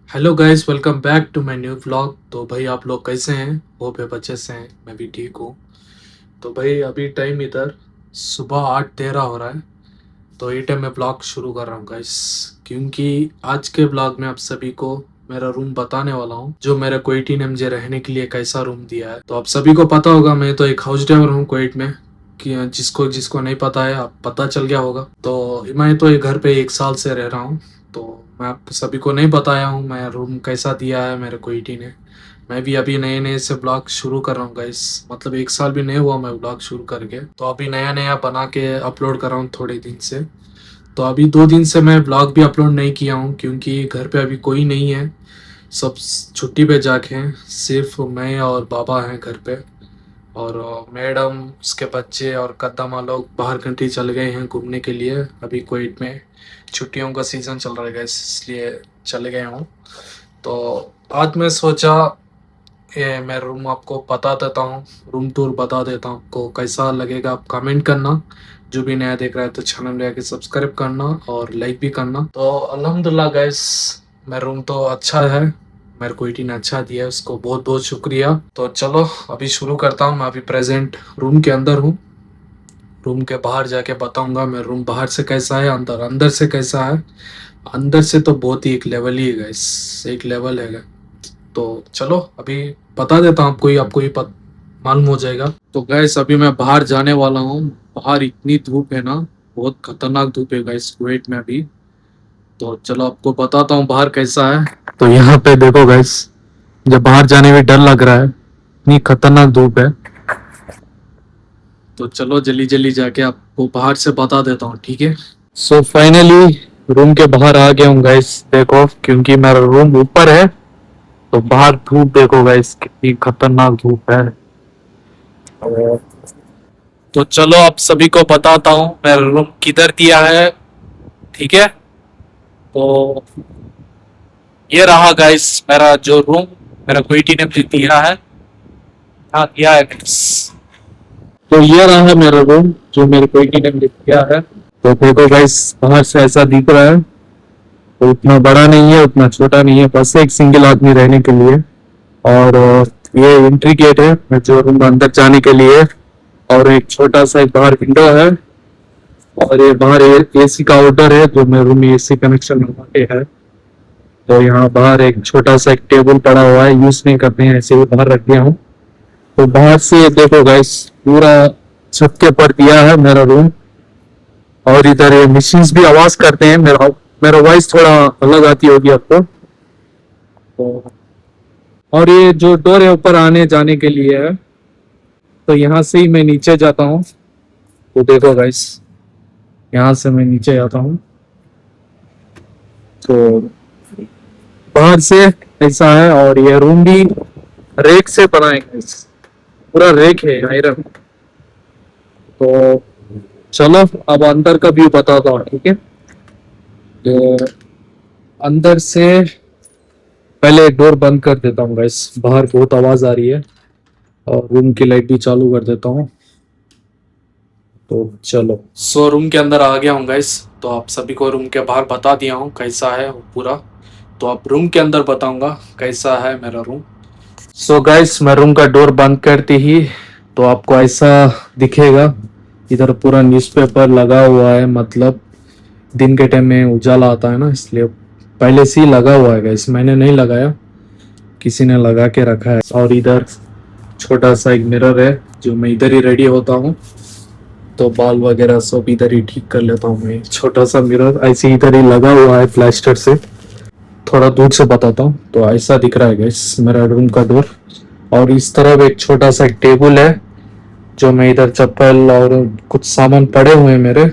Hello guys, welcome back to my new vlog. तो भाई आप लोग कैसे हैं? होप है अच्छे से हैं। मैं भी ठीक हूँ। तो भाई अभी टाइम इधर सुबह 8:13 हो रहा है। तो ये टाइम मैं व्लॉग शुरू कर रहा हूँ गाइस, क्योंकि आज के व्लॉग में आप सभी को मेरा रूम बताने वाला हूँ, जो मेरे क्वेटी ने मुझे रहने के लिए कैसा रूम दिया है। तो आप सभी को पता होगा, मैं तो एक हाउस ड्राइवर हूँ क्वेट में। कि जिसको जिसको नहीं पता है, आप पता चल गया होगा। तो मैं तो ये घर पे 1 साल से रह रहा हूँ। तो मैं आप सभी को नहीं बताया हूँ मैं रूम कैसा दिया है मेरे क्वेटी ने। मैं भी अभी नए नए से ब्लॉग शुरू कर रहा हूँ गाइस। मतलब 1 साल भी नहीं हुआ मैं ब्लॉग शुरू करके, तो अभी नया नया बना के अपलोड कर रहा हूँ थोड़े दिन से। तो अभी 2 दिन से मैं ब्लॉग भी अपलोड नहीं किया हूँ, क्योंकि घर पे अभी कोई नहीं है। सब छुट्टी पे जाके हैं, सिर्फ मैं और बाबा हैं घर पे। और मैडम, उसके बच्चे और कद्दामा लोग बाहर कंट्री चले गए हैं घूमने के लिए। अभी कुवैत में छुट्टियों का सीज़न चल रहा है guys, इसलिए चले गए हूँ। तो आज मैं सोचा ये मैं रूम आपको बता देता हूँ, रूम टूर बता देता हूँ आपको कैसा लगेगा। आप कमेंट करना, जो भी नया देख रहा है तो चैनल में आके सब्सक्राइब करना और लाइक भी करना। तो अल्हम्दुलिल्लाह गाइस, मेरा रूम तो अच्छा है। मेरे को ने अच्छा दिया है, उसको बहुत बहुत शुक्रिया। तो चलो अभी शुरू करता हूँ। मैं अभी प्रेजेंट रूम के अंदर हूँ। रूम के बाहर जाके बताऊंगा मैं रूम बाहर से कैसा है, अंदर अंदर से कैसा है। अंदर से तो बहुत ही एक लेवल ही है गाइस, एक लेवल है। तो चलो अभी बता देता हूँ आपको, ही आपको ही मालूम हो जाएगा। तो गैस अभी मैं बाहर जाने वाला हूँ। बाहर इतनी धूप है ना, बहुत खतरनाक धूप है गैस कुवैत में अभी। तो चलो आपको बताता हूँ बाहर कैसा है। तो यहाँ पे देखो गैस, जब बाहर जाने में डर लग रहा है, इतनी खतरनाक धूप है। तो चलो जल्दी जल्दी जाके आपको बाहर से बता देता हूँ, ठीक है। सो फाइनली रूम के बाहर आ गया हूँ गैस, देखो क्योंकि मेरा रूम ऊपर है। तो बाहर धूप देखो गाइस, कितनी खतरनाक धूप है। तो चलो आप सभी को बताता हूँ मेरा रूम किधर दिया है, ठीक है। तो ये रहा गाइस मेरा जो रूम मेरा क्वेटी ने मुझे दिया है। हाँ दिया है guys। तो ये रहा मेरा रूम जो मेरे क्वेटी ने मुझे दिया है। तो देखो गाइस, बाहर से ऐसा दिख रहा है। तो उतना बड़ा नहीं है, उतना छोटा नहीं है, बस एक सिंगल आदमी रहने के लिए। और ये एंट्री गेट है मैं जो रूम अंदर जाने के लिए। और एक छोटा सा एक बाहर विंडो है। और ये बाहर एसी का आउटडोर है, जो मेरे रूम में एसी कनेक्शन लगा के है। तो यहाँ बाहर एक छोटा सा एक टेबल पड़ा हुआ है, यूज नहीं करते हैं, ऐसे ही बाहर रख दिया हूँ। तो बाहर से देखो गाइस, पूरा छत के ऊपर दिया है मेरा रूम। और इधर ये मशीन्स भी आवाज करते हैं, मेरा मेरा वॉइस थोड़ा अलग आती होगी आपको। तो और ये जो डोर है ऊपर आने जाने के लिए है। तो यहाँ से ही मैं नीचे जाता हूँ। तो देखो गाइस, यहाँ से मैं नीचे जाता हूँ। तो बाहर से ऐसा है। और ये रूम भी रेक से बना है guys, पूरा रेक है आयरन। तो चलो अब अंदर का व्यू बताता हूँ, ठीक है। तो अंदर से पहले डोर बंद कर देता हूँ गाइस, बाहर बहुत आवाज आ रही है। और रूम की लाइट भी चालू कर देता हूँ। तो चलो रूम के अंदर आ गया हूँ गाइस। तो आप सभी को रूम के बाहर बता दिया हूँ कैसा है वो पूरा। तो अब रूम के अंदर बताऊंगा कैसा है मेरा रूम। गाइस, मैं रूम का डोर बंद करते ही तो आपको ऐसा दिखेगा। इधर पूरा न्यूज़पेपर लगा हुआ है, मतलब दिन के टाइम में उजाला आता है ना, इसलिए पहले से ही लगा हुआ है गाइस, मैंने नहीं लगाया, किसी ने लगा के रखा है। और इधर छोटा सा एक मिरर है, जो मैं इधर ही रेडी होता हूँ। तो बाल वगैरह सब इधर ही ठीक कर लेता हूँ मैं। छोटा सा मिरर ऐसे इधर ही लगा हुआ है प्लास्टर से। थोड़ा दूर से बताता हूँ। तो ऐसा दिख रहा है गाइस मेरा रूम का डोर। और इस तरफ एक छोटा सा एक टेबल है, जो मैं इधर चप्पल और कुछ सामान पड़े हुए हैं मेरे।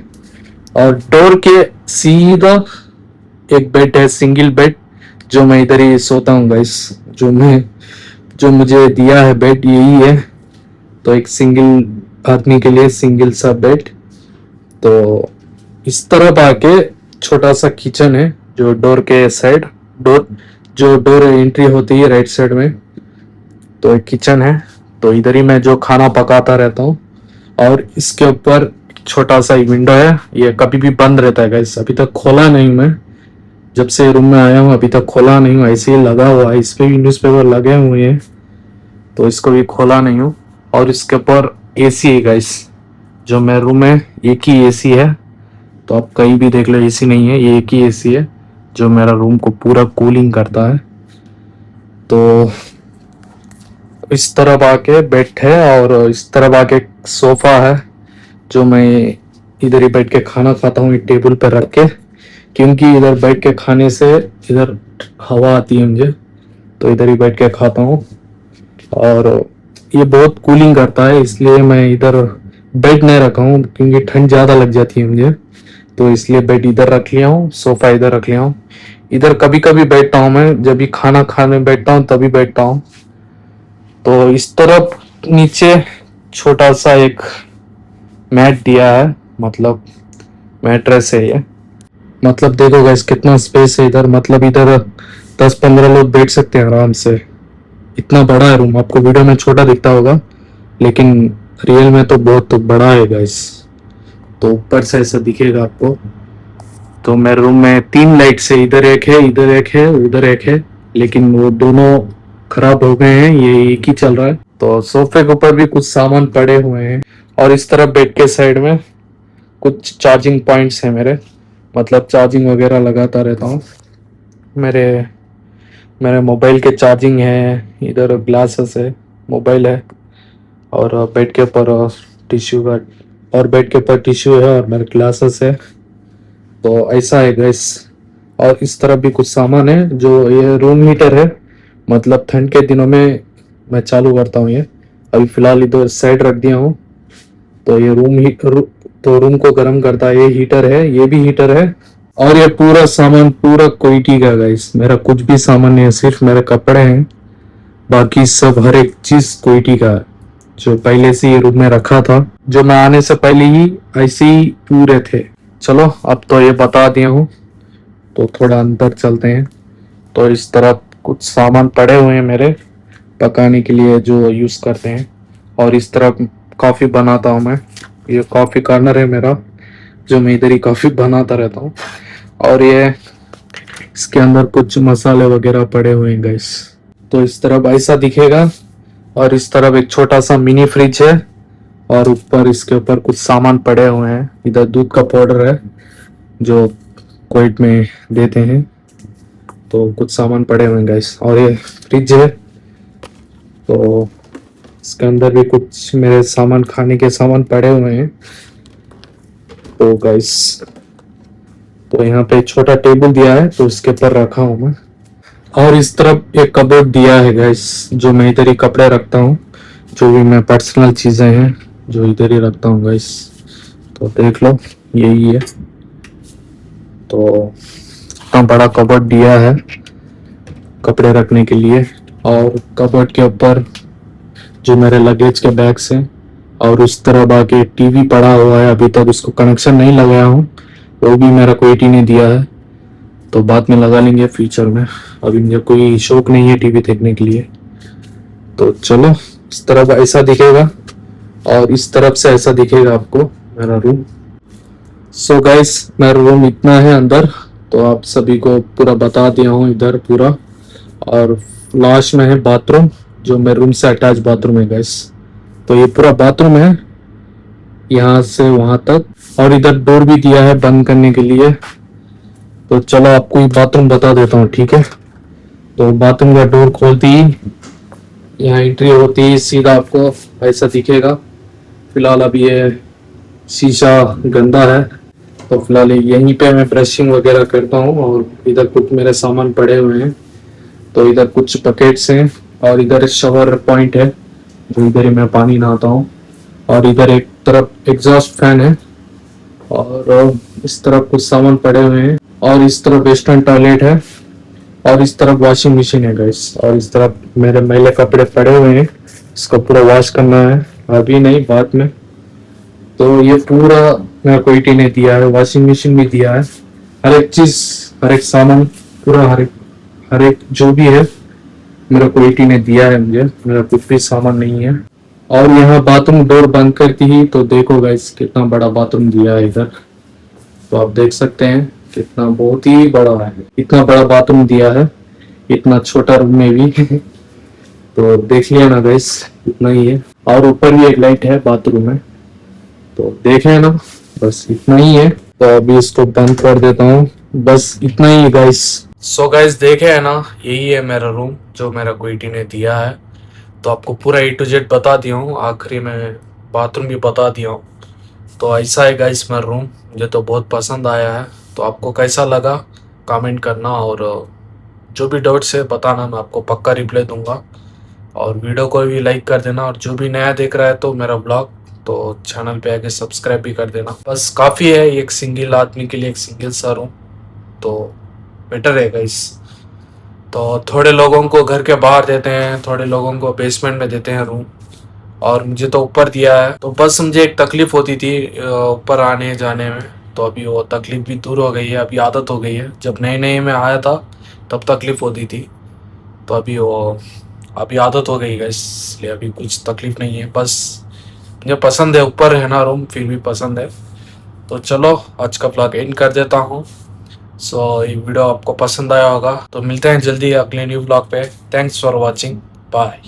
और डोर के सीधा एक बेड है, सिंगल बेड, जो मैं इधर ही सोता हूँ गाइस। जो मुझे दिया है बेड यही है। तो एक सिंगल आदमी के लिए सिंगल सा बेड। तो इस तरफ आके छोटा सा किचन है, जो डोर के साइड, डोर जो डोर एंट्री होती है राइट साइड में। तो एक किचन है। तो इधर ही मैं जो खाना पकाता रहता हूँ। और इसके ऊपर छोटा सा एक विंडो है, ये कभी भी बंद रहता है गाइस, अभी तक खोला नहीं मैं, जब से रूम में आया हूँ अभी तक खोला नहीं हूँ, ऐसे ही लगा हुआ है। इस पे भी न्यूज़पेपर लगे हुए हैं तो इसको भी खोला नहीं हूँ। और इसके ऊपर एसी है गाइस, जो मेरे रूम में एक ही एसी है। तो आप कहीं भी देख लो एसी नहीं है, ये एक ही एसी है जो मेरा रूम को पूरा कूलिंग करता है। तो इस तरफ आके बेड है और इस तरफ आके सोफा है, जो मैं इधर ही बैठ के खाना खाता हूँ टेबल पर रख के, क्योंकि इधर बैठ के खाने से इधर हवा आती है मुझे, तो इधर ही बैठ के खाता हूँ। और ये बहुत कूलिंग करता है, इसलिए मैं इधर बेड नहीं रखा हूँ, क्योंकि ठंड ज़्यादा लग जाती है मुझे। तो इसलिए बेड इधर रख लिया हूँ, सोफा इधर रख लिया हूँ। इधर कभी कभी बैठता हूँ मैं, जब भी खाना खाने बैठता हूँ तभी बैठता हूँ। तो इस तरफ नीचे छोटा सा एक मैट दिया है, मतलब मैट्रेस है ये। मतलब देखो गाइस कितना स्पेस है इधर, मतलब इधर 10-15 लोग बैठ सकते हैं आराम से। इतना बड़ा है रूम, आपको वीडियो में छोटा दिखता होगा लेकिन रियल में तो बहुत तो बड़ा है गाइस। तो ऊपर से ऐसा दिखेगा आपको। तो मेरे रूम में 3 लाइट्स है, इधर एक है, इधर एक है, उधर एक है, लेकिन वो दोनों खराब हो गए हैं, ये एक ही चल रहा है। तो सोफे के ऊपर भी कुछ सामान पड़े हुए हैं और इस तरफ बेड के साइड में कुछ चार्जिंग पॉइंट्स हैं मेरे, मतलब चार्जिंग वगैरह लगाता रहता हूँ। मेरे मेरे मोबाइल के चार्जिंग है, इधर ग्लासेस है, मोबाइल है, और बेड के ऊपर टिश्यू का, और बेड के ऊपर टिश्यू है और मेरे ग्लासेस है। तो ऐसा है गैस। और इस तरफ भी कुछ सामान है, जो ये रूम हीटर है, मतलब ठंड के दिनों में मैं चालू करता हूँ ये। अभी फिलहाल इधर साइड रख दिया हूँ। तो ये तो रूम को गर्म करता है, ये हीटर है, ये भी हीटर है। और ये पूरा सामान पूरा क्वालिटी का गाइस, मेरा कुछ भी सामान नहीं है, सिर्फ मेरे कपड़े हैं, बाकी सब हर एक चीज क्वालिटी का है, जो पहले से ये रूम में रखा था, जो मैं आने से पहले ही ऐसे ही पूरे थे। चलो अब तो ये बता दिया हूँ, तो थोड़ा अंदर चलते हैं। तो इस तरफ कुछ सामान पड़े हुए हैं मेरे पकाने के लिए जो यूज करते हैं। और इस तरफ कॉफी बनाता हूँ मैं, ये कॉफी कॉर्नर है मेरा, जो मैं इधर ही कॉफी बनाता रहता हूँ। और ये इसके अंदर कुछ मसाले वगैरह पड़े हुए हैं गाइस। तो इस तरफ ऐसा दिखेगा। और इस तरफ एक छोटा सा मिनी फ्रिज है और ऊपर इसके ऊपर कुछ सामान पड़े हुए हैं। इधर दूध का पाउडर है जो कोविड में देते हैं, तो कुछ सामान पड़े हुए हैं गाइस। और ये फ्रिज है, तो इसके अंदर भी कुछ मेरे सामान, खाने के सामान पड़े हुए हैं। तो गाइस, तो यहाँ पे छोटा टेबल दिया है तो इसके ऊपर रखा हूँ मैं। और इस तरफ एक कबोर्ड दिया है गाइस, जो मैं इधर ही कपड़े रखता हूँ, जो भी मैं पर्सनल चीजें हैं जो इधर ही रखता हूँ गाइस। तो देख लो यही है। तो इतना बड़ा कबोर्ड दिया है कपड़े रखने के लिए। और कबोर्ड के ऊपर जो मेरे लगेज के बैग्स हैं, और उस तरफ आके टीवी पड़ा हुआ है, अभी तक उसको कनेक्शन नहीं लगाया हूँ, वो भी मेरा कोई टी नहीं दिया है, तो बाद में लगा लेंगे फ्यूचर में। अभी मुझे कोई शौक नहीं है टीवी देखने के लिए। तो चलो, इस तरफ ऐसा दिखेगा और इस तरफ से ऐसा दिखेगा आपको मेरा रूम। सो गाइस, मेरा रूम इतना है अंदर, तो आप सभी को पूरा बता दिया हूँ इधर पूरा। और लास्ट में है बाथरूम, जो मेरे रूम से अटैच बाथरूम है गाइस। तो ये पूरा बाथरूम है यहाँ से वहां तक, और इधर डोर भी दिया है बंद करने के लिए। तो चलो आपको ये बाथरूम बता देता हूँ, ठीक है। तो बाथरूम का डोर खोलती ही यहाँ एंट्री होती ही सीधा आपको ऐसा दिखेगा। फिलहाल अभी ये शीशा गंदा है, तो फिलहाल यहीं पे मैं ब्रशिंग वगैरह करता हूँ। और इधर कुछ मेरे सामान पड़े हुए हैं, तो इधर कुछ बकेट्स हैं, और इधर शॉवर पॉइंट है जो इधर ही मैं पानी नहाता हूँ। और इधर एक तरफ एग्जॉस्ट फैन है, और इस तरफ कुछ सामान पड़े हुए हैं, और इस तरफ वेस्टर्न टॉयलेट है, और इस तरफ वॉशिंग मशीन है गाइस। और इस तरफ मेरे मैले कपड़े पड़े हुए हैं, इसको पूरा वॉश करना है, अभी नहीं बाद में। तो ये पूरा मेरा कोई टी ने दिया है, वॉशिंग मशीन भी दिया है, हर एक चीज, हर एक सामान पूरा, हर एक जो भी है मेरा कोई टी ने दिया है मुझे, मेरा कुछ भी सामान नहीं है। और यहाँ बाथरूम डोर बंद करती ही तो देखो गाइस कितना बड़ा बाथरूम दिया है इधर, तो आप देख सकते हैं कितना बहुत ही बड़ा है, इतना बड़ा बाथरूम दिया है इतना छोटा रूम में भी। तो देख लिया ना गाइस, इतना ही है। और ऊपर भी एक लाइट है बाथरूम में, तो देख लिया ना, बस इतना ही है। तो अभी इसको बंद कर देता हूँ, बस इतना ही है गाइस। सो गाइस देखे है ना, यही है मेरा रूम जो मेरा कोईटी ने दिया है। तो आपको पूरा A to Z बता दिया हूँ, आखिरी में बाथरूम भी बता दिया हूँ। तो ऐसा है गाइस मेरा रूम, मुझे तो बहुत पसंद आया है। तो आपको कैसा लगा कमेंट करना, और जो भी डाउट्स है बताना, मैं आपको पक्का रिप्लाई दूंगा। और वीडियो को भी लाइक कर देना, और जो भी नया देख रहा है तो मेरा ब्लॉग, तो चैनल पे आके सब्सक्राइब भी कर देना। बस काफ़ी है एक सिंगल आदमी के लिए, एक सिंगल सा रूम, तो बेटर है गाइस। तो थोड़े लोगों को घर के बाहर देते हैं, थोड़े लोगों को बेसमेंट में देते हैं रूम, और मुझे तो ऊपर दिया है। तो बस मुझे एक तकलीफ होती थी ऊपर आने जाने में, तो अभी वो तकलीफ भी दूर हो गई है, अभी आदत हो गई है। जब नए नए में आया था तब तकलीफ होती थी, तो अभी आदत हो गई है, इसलिए अभी कुछ तकलीफ नहीं है। बस मुझे पसंद है, ऊपर है ना रूम, फिर भी पसंद है। तो चलो आज का ब्लॉग एंड कर देता हूँ। ये वीडियो आपको पसंद आया होगा, तो मिलते हैं जल्दी अगले न्यू ब्लॉग पे। Thanks for watching, bye.